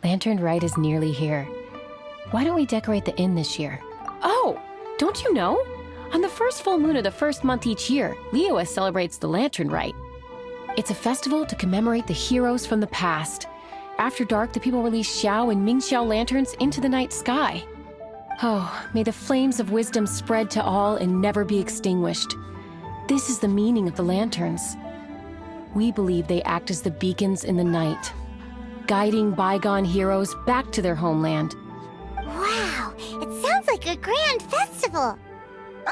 Lantern Rite is nearly here. Why don't we decorate the inn this year? Oh, don't you know? On the first full moon of the first month each year, Liyue celebrates the Lantern Rite. It's a festival to commemorate the heroes from the past. After dark, the people release Xiao and Mingxiao lanterns into the night sky. Oh, may the flames of wisdom spread to all and never be extinguished. This is the meaning of the lanterns. We believe they act as the beacons in the night, guiding bygone heroes back to their homeland. Wow, it sounds like a grand festival.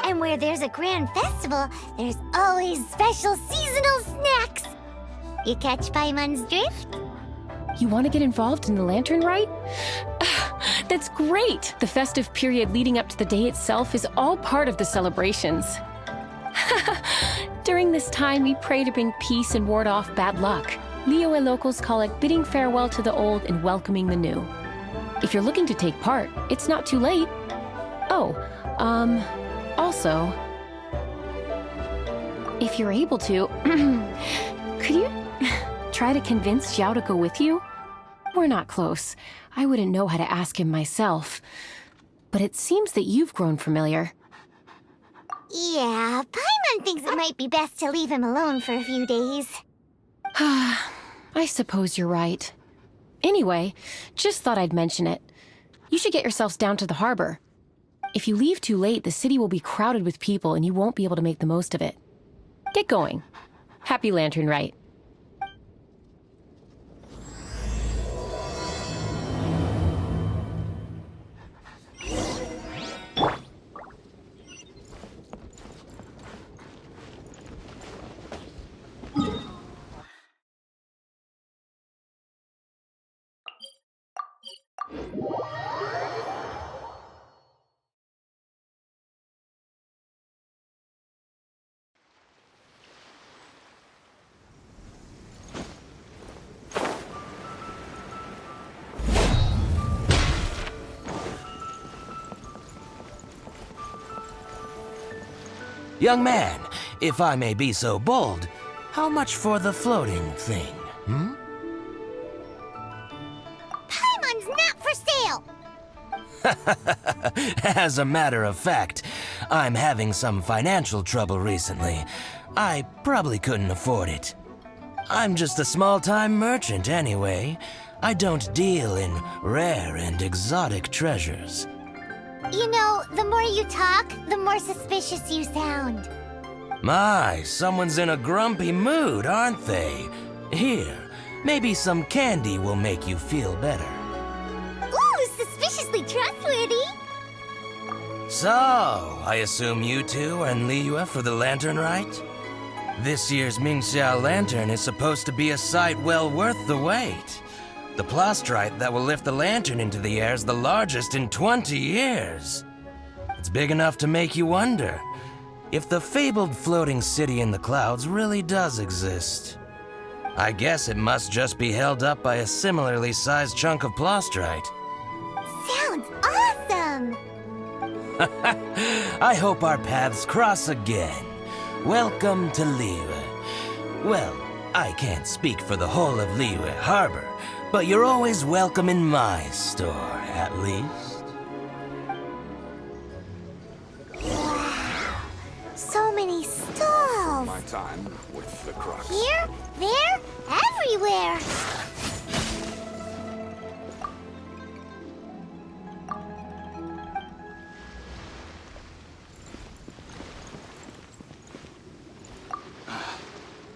And where there's a grand festival, there's always special seasonal snacks. You catch Paimon's drift? You want to get involved in the Lantern Rite? That's great! The festive period leading up to the day itself is all part of the celebrations. During this time, we pray to bring peace and ward off bad luck. Liyue locals call it bidding farewell to the old and welcoming the new. If you're looking to take part, it's not too late. Oh, also, if you're able to, could you try to convince Xiao to go with you? We're not close. I wouldn't know how to ask him myself. But it seems that you've grown familiar. Yeah, Paimon thinks it might be best to leave him alone for a few days. I suppose you're right. Anyway, just thought I'd mention it. You should get yourselves down to the harbor. If you leave too late, the city will be crowded with people and you won't be able to make the most of it. Get going. Happy Lantern Rite. Young man, if I may be so bold, how much for the floating thing, Paimon's not for sale! As a matter of fact, I'm having some financial trouble recently. I probably couldn't afford it. I'm just a small-time merchant anyway. I don't deal in rare and exotic treasures. You know, the more you talk, the more suspicious you sound. My, someone's in a grumpy mood, aren't they? Here, maybe some candy will make you feel better. Ooh, suspiciously trustworthy! So, I assume you two are in Liyue for the Lantern Rite? This year's Mingxiao Lantern is supposed to be a sight well worth the wait. The plastrite that will lift the lantern into the air is the largest in 20 years. It's big enough to make you wonder if the fabled floating city in the clouds really does exist. I guess it must just be held up by a similarly sized chunk of plastrite. Sounds awesome! I hope our paths cross again. Welcome to Liyue. Well, I can't speak for the whole of Liyue Harbor, but you're always welcome in my store, at least. Wow, so many stalls! My time with the crux. Here, there, everywhere!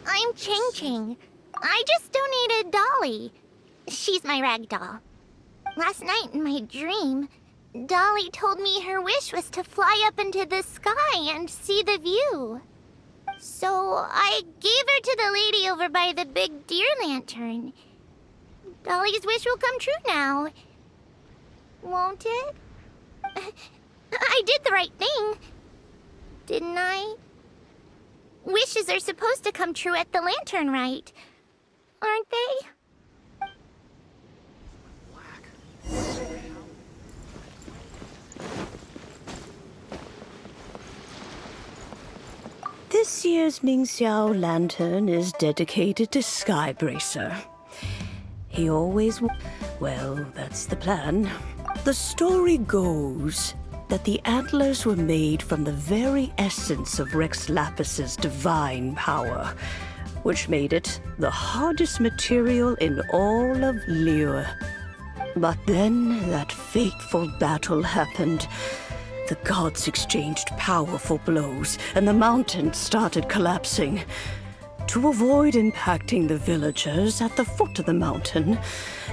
I'm Ching Ching. I just donated Dolly. She's my rag doll. Last night in my dream, Dolly told me her wish was to fly up into the sky and see the view. So I gave her to the lady over by the big deer lantern. Dolly's wish will come true now. Won't it? I did the right thing, didn't I? Wishes are supposed to come true at the Lantern Rite, aren't they? This year's Mingxiao Lantern is dedicated to Skybracer. He always... Well, that's the plan. The story goes that the antlers were made from the very essence of Rex Lapis's divine power, which made it the hardest material in all of Liyue. But then that fateful battle happened. The gods exchanged powerful blows, and the mountain started collapsing. To avoid impacting the villagers at the foot of the mountain,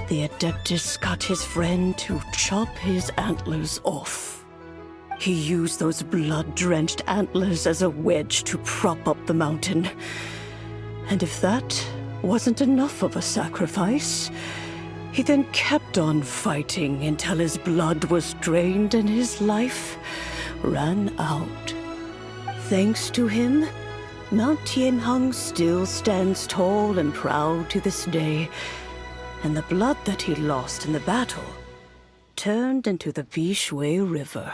the Adeptus got his friend to chop his antlers off. He used those blood-drenched antlers as a wedge to prop up the mountain. And if that wasn't enough of a sacrifice, he then kept on fighting until his blood was drained and his life ran out. Thanks to him, Mount Tianheng still stands tall and proud to this day, and the blood that he lost in the battle turned into the Bishui River.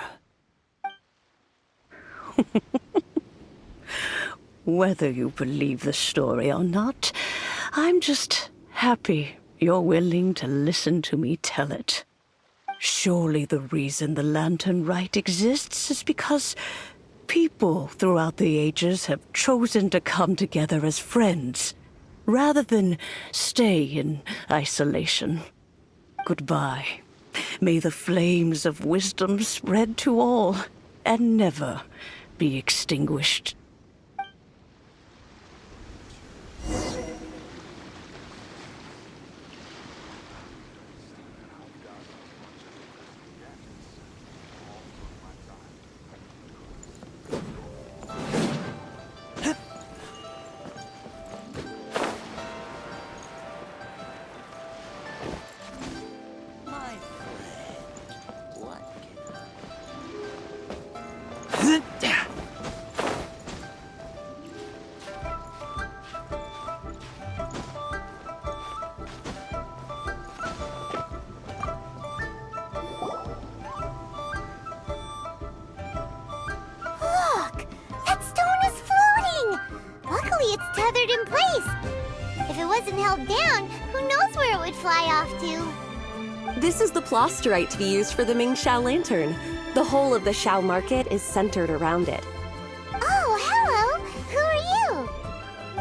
Whether you believe the story or not, I'm just happy you're willing to listen to me tell it. Surely the reason the Lantern Rite exists is because people throughout the ages have chosen to come together as friends, rather than stay in isolation. Goodbye. May the flames of wisdom spread to all, and never be extinguished. Look! That stone is floating! Luckily it's tethered in place. If it wasn't held down, who knows where it would fly off to? This is the plasterite to be used for the Mingxiao lantern. The whole of the Xiao market is centered around it. Oh, hello! Who are you?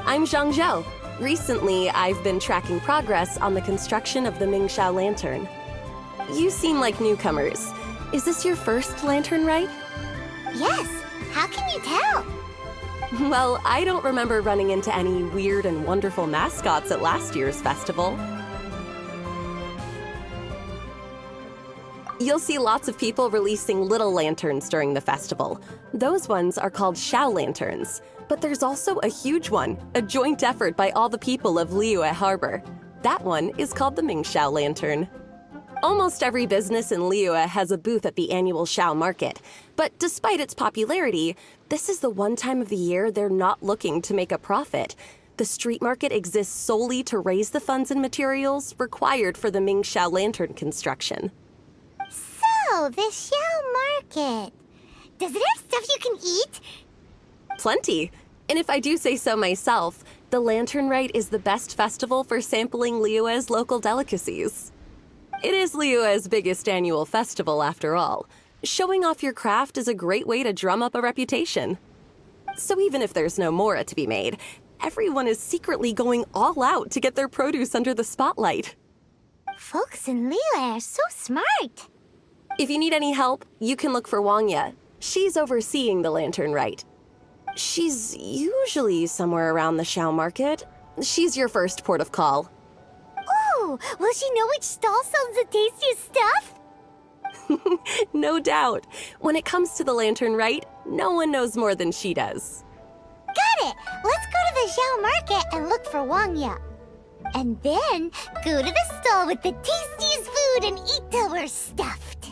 I'm Zhang Zhou. Recently, I've been tracking progress on the construction of the Mingxiao lantern. You seem like newcomers. Is this your first lantern rite? Yes. How can you tell? Well, I don't remember running into any weird and wonderful mascots at last year's festival. You'll see lots of people releasing little lanterns during the festival. Those ones are called Xiao lanterns. But there's also a huge one, a joint effort by all the people of Liyue Harbor. That one is called the Mingxiao lantern. Almost every business in Liyue has a booth at the annual Xiao market. But despite its popularity, this is the one time of the year they're not looking to make a profit. The street market exists solely to raise the funds and materials required for the Mingxiao lantern construction. So, the Xiao market. Does it have stuff you can eat? Plenty. And if I do say so myself, the Lantern Rite is the best festival for sampling Liyue's local delicacies. It is Liyue's biggest annual festival, after all. Showing off your craft is a great way to drum up a reputation. So even if there's no mora to be made, everyone is secretly going all out to get their produce under the spotlight. Folks in Liyue are so smart. If you need any help, you can look for Wangya. She's overseeing the Lantern Rite. She's usually somewhere around the Xiao market. She's your first port of call. Oh, will she know which stall sells the tastiest stuff? No doubt. When it comes to the Lantern Rite, no one knows more than she does. Got it! Let's go to the Xiao market and look for Wangya. And then go to the stall with the tastiest food and eat till we're stuffed.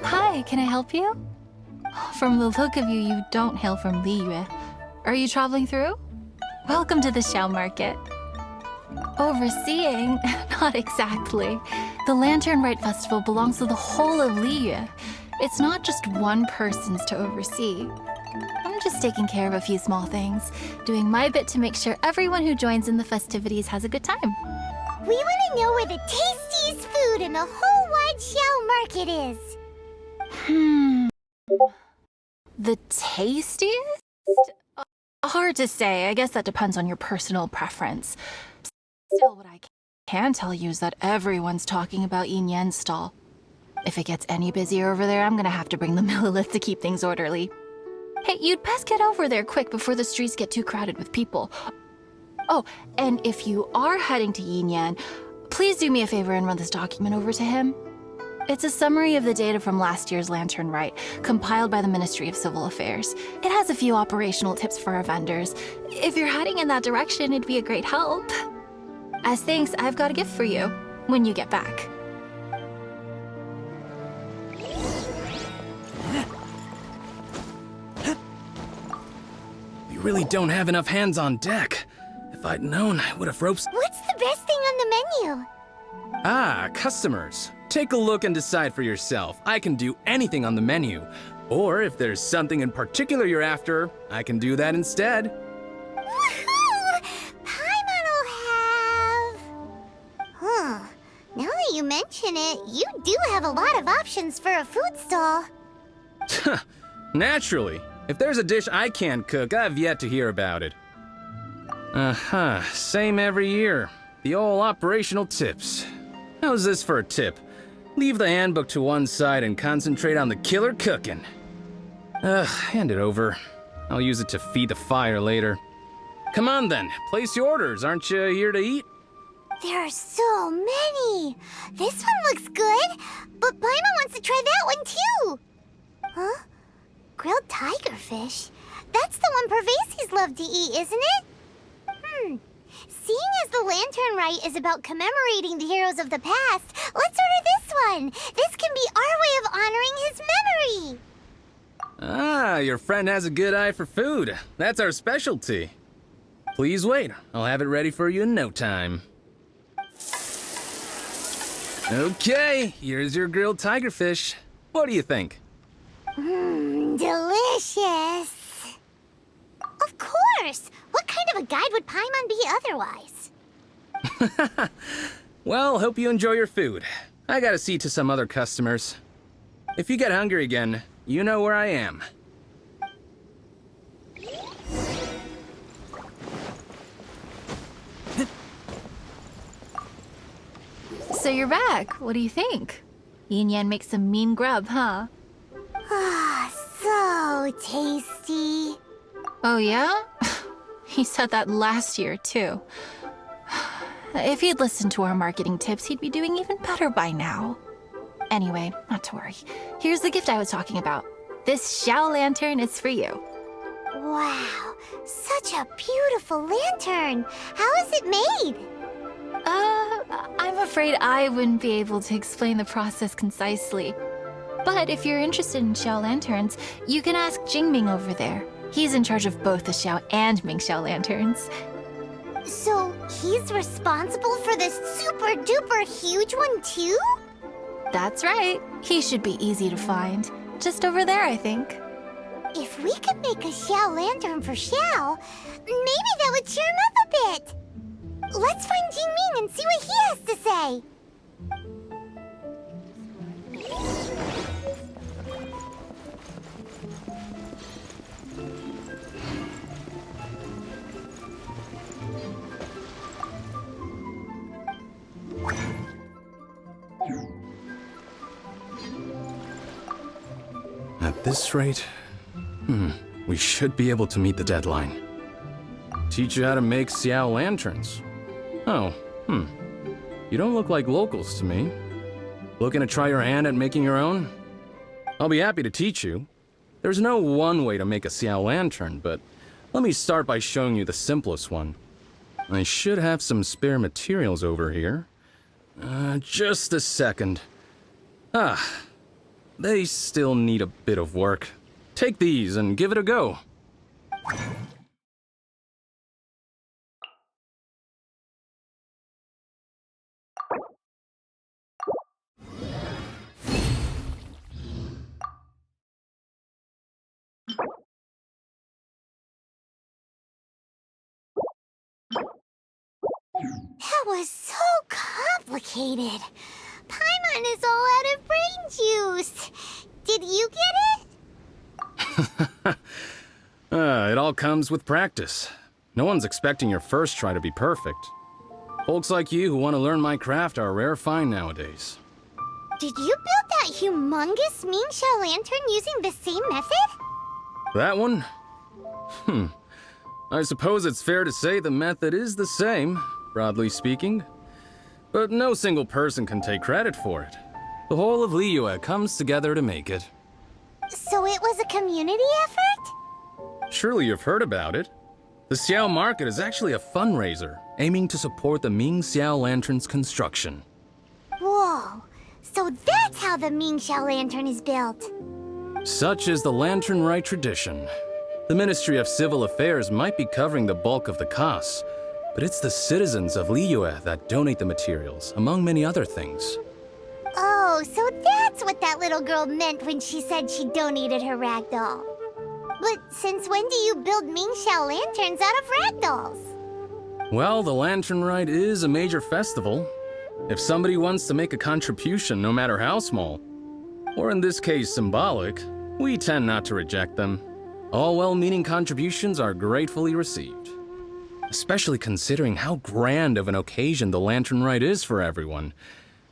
Hi, can I help you? From the look of you, you don't hail from Liyue. Are you traveling through? Welcome to the Xiao market. Overseeing? Not exactly. The Lantern Rite Festival belongs to the whole of Liyue. It's not just one person's to oversee. I'm just taking care of a few small things, doing my bit to make sure everyone who joins in the festivities has a good time. We want to know where the tastiest food in the whole wide Xiao market is. The tastiest? Hard to say. I guess that depends on your personal preference. Still, what I can tell you is that everyone's talking about Yin Yan's stall. If it gets any busier over there, I'm gonna have to bring the Millilith to keep things orderly. Hey, you'd best get over there quick before the streets get too crowded with people. Oh, and if you are heading to Yin Yan, please do me a favor and run this document over to him. It's a summary of the data from last year's Lantern Rite, compiled by the Ministry of Civil Affairs. It has a few operational tips for our vendors. If you're heading in that direction, it'd be a great help. As thanks, I've got a gift for you when you get back. We really don't have enough hands on deck. If I'd known, I would have roped... What's the best thing on the menu? Ah, customers. Take a look and decide for yourself. I can do anything on the menu. Or if there's something in particular you're after, I can do that instead. Woohoo! Paimon will have... Huh. Now that you mention it, you do have a lot of options for a food stall. Naturally. If there's a dish I can't cook, I've yet to hear about it. Same every year. The old operational tips. How's this for a tip? Leave the handbook to one side and concentrate on the killer cooking. Hand it over. I'll use it to feed the fire later. Come on then, place your orders. Aren't you here to eat? There are so many. This one looks good, but Paimon wants to try that one too. Huh? Grilled tigerfish? That's the one Pervasi's love to eat, isn't it? Seeing as the Lantern Rite is about commemorating the heroes of the past, let's order this one. This can be our way of honoring his memory. Ah, your friend has a good eye for food. That's our specialty. Please wait. I'll have it ready for you in no time. Okay, here's your grilled tigerfish. What do you think? Delicious. Of course. What kind of a guide would Paimon be otherwise? Well, hope you enjoy your food. I gotta see to some other customers. If you get hungry again, you know where I am. So you're back. What do you think? Yin Yan makes some mean grub, huh? Ah, so tasty. Oh yeah? He said that last year, too. If he'd listened to our marketing tips, he'd be doing even better by now. Anyway, not to worry. Here's the gift I was talking about. This Xiao lantern is for you. Wow, such a beautiful lantern. How is it made? I'm afraid I wouldn't be able to explain the process concisely. But if you're interested in Xiao lanterns, you can ask Jingming over there. He's in charge of both the Xiao and Mingxiao lanterns. So he's responsible for this super duper huge one too? That's right. He should be easy to find. Just over there, I think. If we could make a Xiao lantern for Xiao, maybe that would cheer him up a bit. Let's find Jingming and see what he has to say. At this rate, we should be able to meet the deadline. Teach you how to make Xiao lanterns. Oh, You don't look like locals to me. Looking to try your hand at making your own? I'll be happy to teach you. There's no one way to make a Xiao lantern, but let me start by showing you the simplest one. I should have some spare materials over here. Just a second. They still need a bit of work. Take these and give it a go. That was so complicated. Paimon is all out of brain juice. Did you get it? It all comes with practice. No one's expecting your first try to be perfect. Folks like you who want to learn my craft are a rare find nowadays. Did you build that humongous Mingxiao lantern using the same method? That one? I suppose it's fair to say the method is the same, broadly speaking. But no single person can take credit for it. The whole of Liyue comes together to make it. So it was a community effort? Surely you've heard about it. The Xiao Market is actually a fundraiser aiming to support the Ming Xiao Lantern's construction. Whoa, so that's how the Mingxiao lantern is built. Such is the Lantern Rite tradition. The Ministry of Civil Affairs might be covering the bulk of the costs, but it's the citizens of Liyue that donate the materials, among many other things. Oh, so that's what that little girl meant when she said she donated her ragdoll. But since when do you build Mingxiao lanterns out of ragdolls? Well, the Lantern Rite is a major festival. If somebody wants to make a contribution, no matter how small, or in this case symbolic, we tend not to reject them. All well-meaning contributions are gratefully received. Especially considering how grand of an occasion the Lantern Rite is for everyone.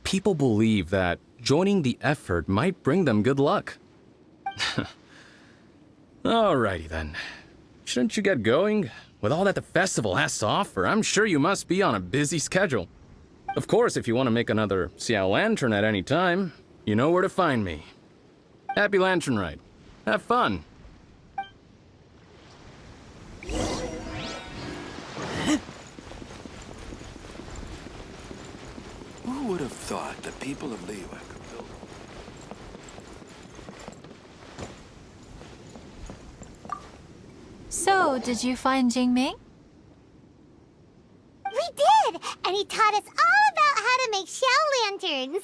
People believe that joining the effort might bring them good luck. Alrighty then. Shouldn't you get going? With all that the festival has to offer, I'm sure you must be on a busy schedule. Of course, if you want to make another Xiao Lantern at any time, you know where to find me. Happy Lantern Rite. Have fun. Who would have thought the people of Liyue could build? So, did you find Jingming? We did! And he taught us all about how to make Xiao lanterns.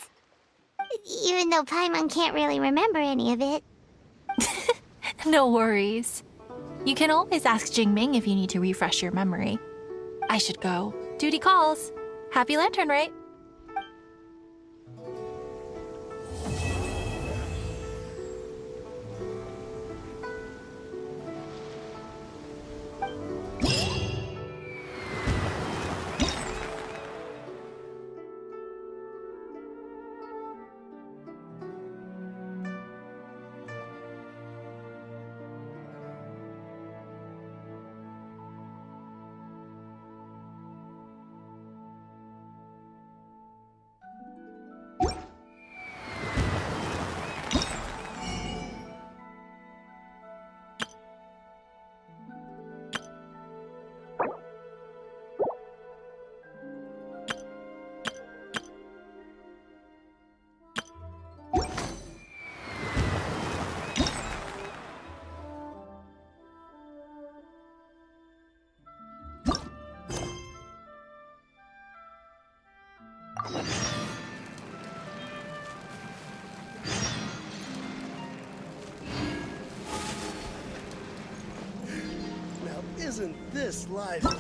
Even though Paimon can't really remember any of it. No worries. You can always ask Jingming if you need to refresh your memory. I should go. Duty calls. Happy Lantern Rite. Now, isn't this lively?